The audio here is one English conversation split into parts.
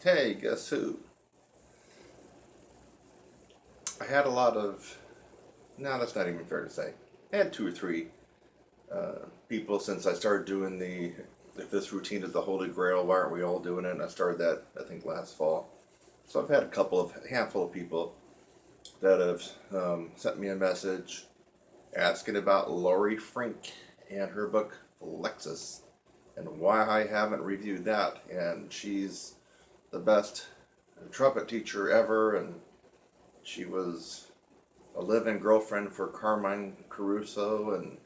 Hey, guess who? I had a lot of, no, that's not even fair to say. I had two or three people since I started doing if this routine is the Holy Grail, why aren't we all doing it? And I started that, I think, last fall. So I've had a handful of people that have sent me a message asking about Laurie Frink and her book, FLEXUS, and why I haven't reviewed that. And she's the best trumpet teacher ever, and she was a live-in girlfriend for Carmine Caruso and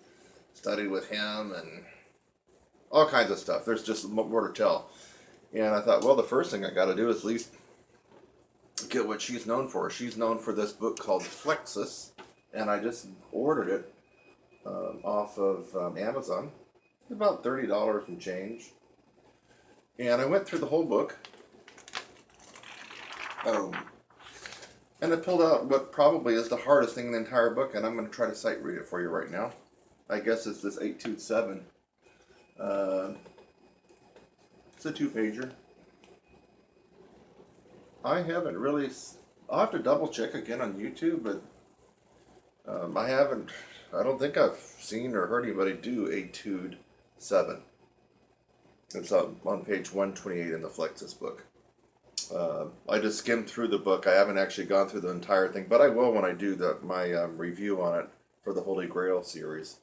studied with him and all kinds of stuff. There's just more to tell. And I thought, well, the first thing I got to do is at least get what she's known for. She's known for this book called FLEXUS, and I just ordered it off of Amazon. About $30 and change. And I went through the whole book. And I pulled out what probably is the hardest thing in the entire book, and I'm going to try to sight read it for you right now. I guess it's this Etude 7. It's a 2-pager. I haven't really, I'll have to double check again on YouTube, but I don't think I've seen or heard anybody do Etude 7. It's on page 128 in the FLEXUS book. I just skimmed through the book. I haven't actually gone through the entire thing, but I will when I do my review on it for the Holy Grail series.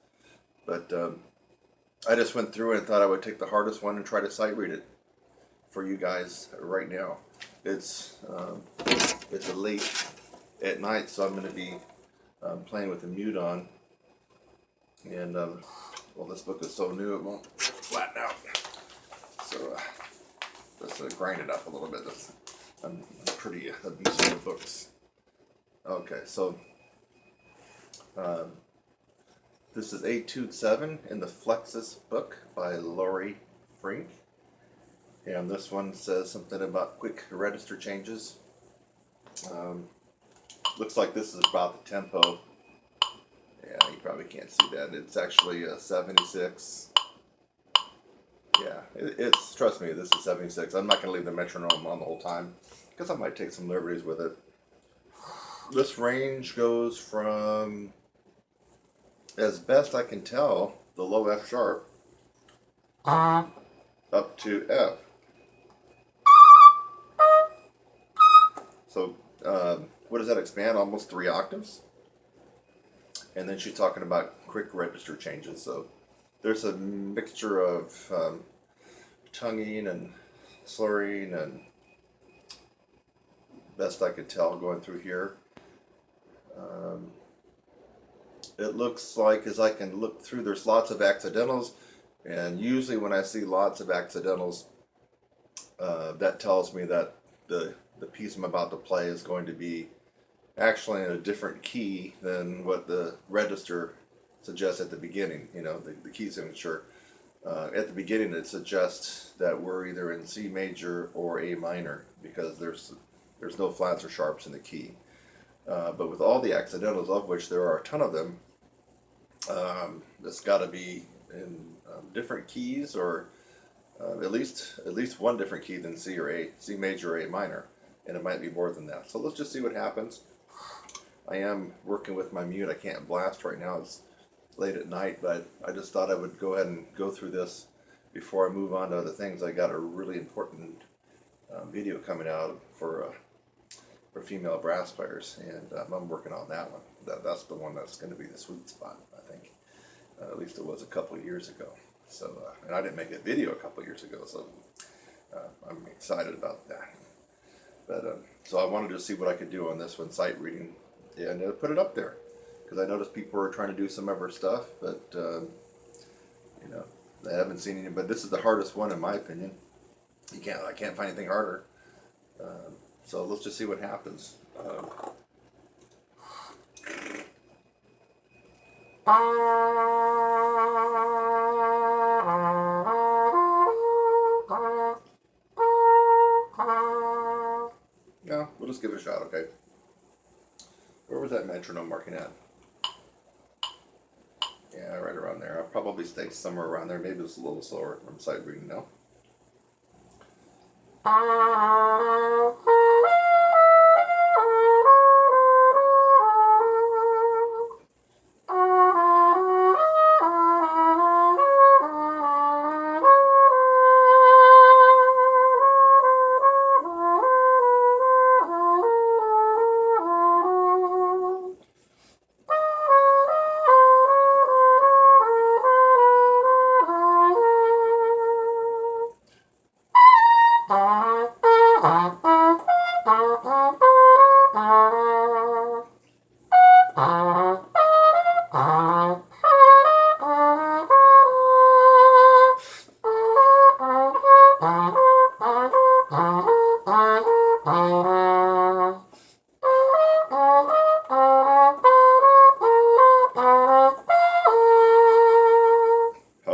But I just went through it and thought I would take the hardest one and try to sight read it for you guys right now. It's late at night, so I'm going to be playing with the mute on. And well, this book is so new it won't flatten out. So let's grind it up a little bit. I'm pretty abusive with books. Okay, so this is Etude 7 in the FLEXUS book by Laurie Frink. And this one says something about quick register changes. Looks like this is about the tempo. Yeah, you probably can't see that. It's actually a 76. Yeah, it's, trust me, this is 76. I'm not going to leave the metronome on the whole time because I might take some liberties with it. This range goes from, as best I can tell, the low F sharp up to F. So what does that expand? Almost 3 octaves. And then she's talking about quick register changes. So there's a mixture of tonguing and slurring and best I could tell going through here. It looks like, as I can look through, there's lots of accidentals, and usually when I see lots of accidentals, that tells me that the piece I'm about to play is going to be actually in a different key than what the register suggests at the beginning. You know, the key signature. At the beginning it suggests that we're either in C major or A minor because there's no flats or sharps in the key. But with all the accidentals, of which there are a ton of them, it's got to be in different keys, or at least one different key than C or A, C major or A minor, and it might be more than that. So let's just see what happens. I am working with my mute. I can't blast right now. It's late at night, but I just thought I would go ahead and go through this before I move on to other things. I got a really important video coming out for female brass players, and I'm working on that one. That's the one that's going to be the sweet spot, I think. At least it was a couple years ago. So, and I didn't make a video a couple years ago, so I'm excited about that. But so I wanted to see what I could do on this one, sight reading, and put it up there, because I noticed people were trying to do some of her stuff, but you know, I haven't seen any. But this is the hardest one in my opinion. I can't find anything harder. So let's just see what happens. Yeah, we'll just give it a shot, okay? Where was that metronome marking at? Yeah, right around there. I'll probably stay somewhere around there. Maybe it's a little slower. I'm sight reading now. I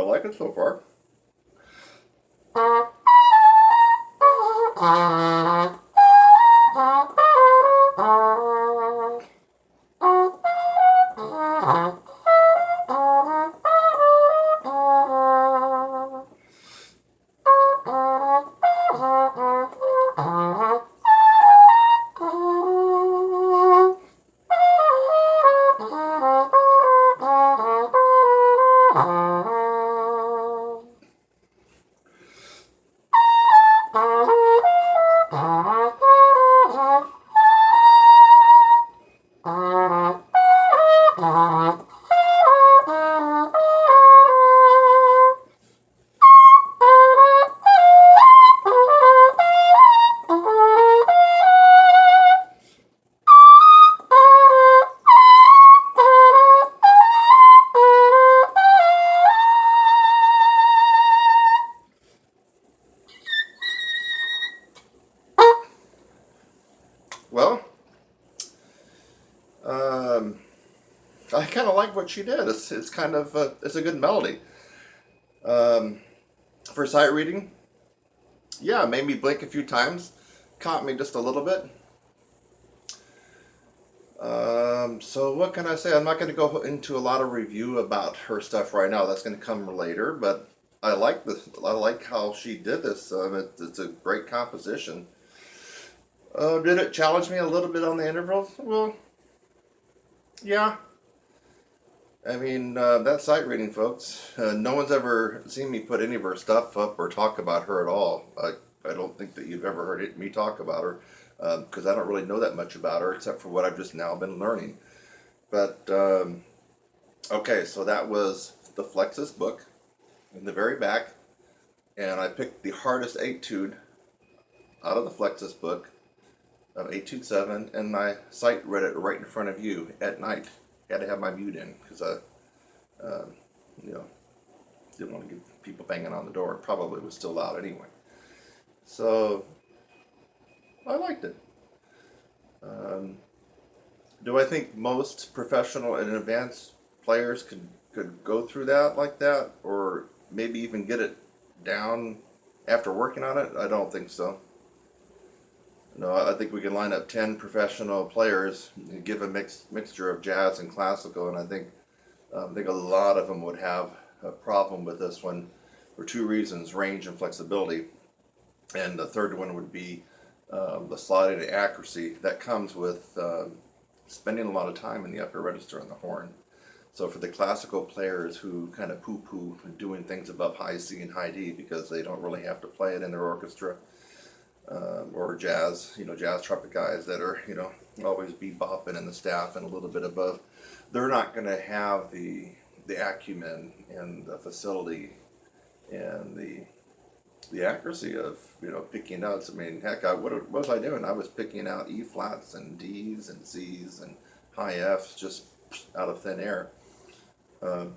like it so far. Well, I kind of like what she did. It's kind of it's a good melody. Um, for sight reading, yeah, it made me blink a few times, caught me just a little bit. So what can I say? I'm not going to go into a lot of review about her stuff right now. That's going to come later. But I like this. I like how she did this. It's a great composition. Did it challenge me a little bit on the intervals? Well, yeah. I mean, that's sight reading, folks. No one's ever seen me put any of her stuff up or talk about her at all. I don't think that you've ever heard me talk about her because I don't really know that much about her except for what I've just now been learning. But, okay, so that was the FLEXUS book in the very back. And I picked the hardest Etude out of the FLEXUS book of Etude 7, and I sight read it right in front of you at night. Had to have my mute in because I, you know, didn't want to get people banging on the door. It probably was still loud anyway. So I liked it. Do I think most professional and advanced players could go through that like that, or maybe even get it down after working on it? I don't think so. No, I think we can line up 10 professional players and give a mixture of jazz and classical, and I think a lot of them would have a problem with this one for two reasons: range and flexibility. And the third one would be the sliding accuracy that comes with spending a lot of time in the upper register on the horn. So for the classical players who kind of poo-poo doing things above high C and high D because they don't really have to play it in their orchestra, or jazz, jazz trumpet guys that are, always bebopping in the staff and a little bit above, they're not going to have the acumen and the facility and the accuracy of, picking notes. I mean, heck, what was I doing? I was picking out E flats and D's and C's and high F's just out of thin air. I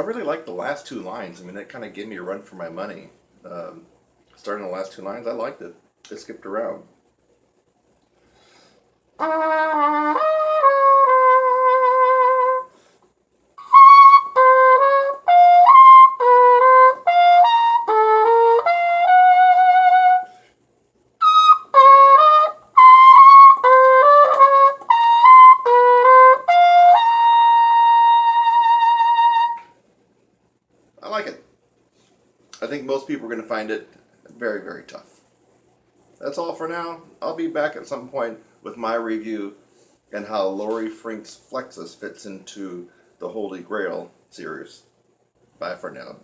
really liked the last two lines. I mean, that kind of gave me a run for my money. Starting the last two lines, I liked it. It skipped around. I like it. I think most people are going to find it very, very tough. that's all for now. I'll be back at some point with my review and how Laurie Frink's FLEXUS fits into the Holy Grail series. Bye for now.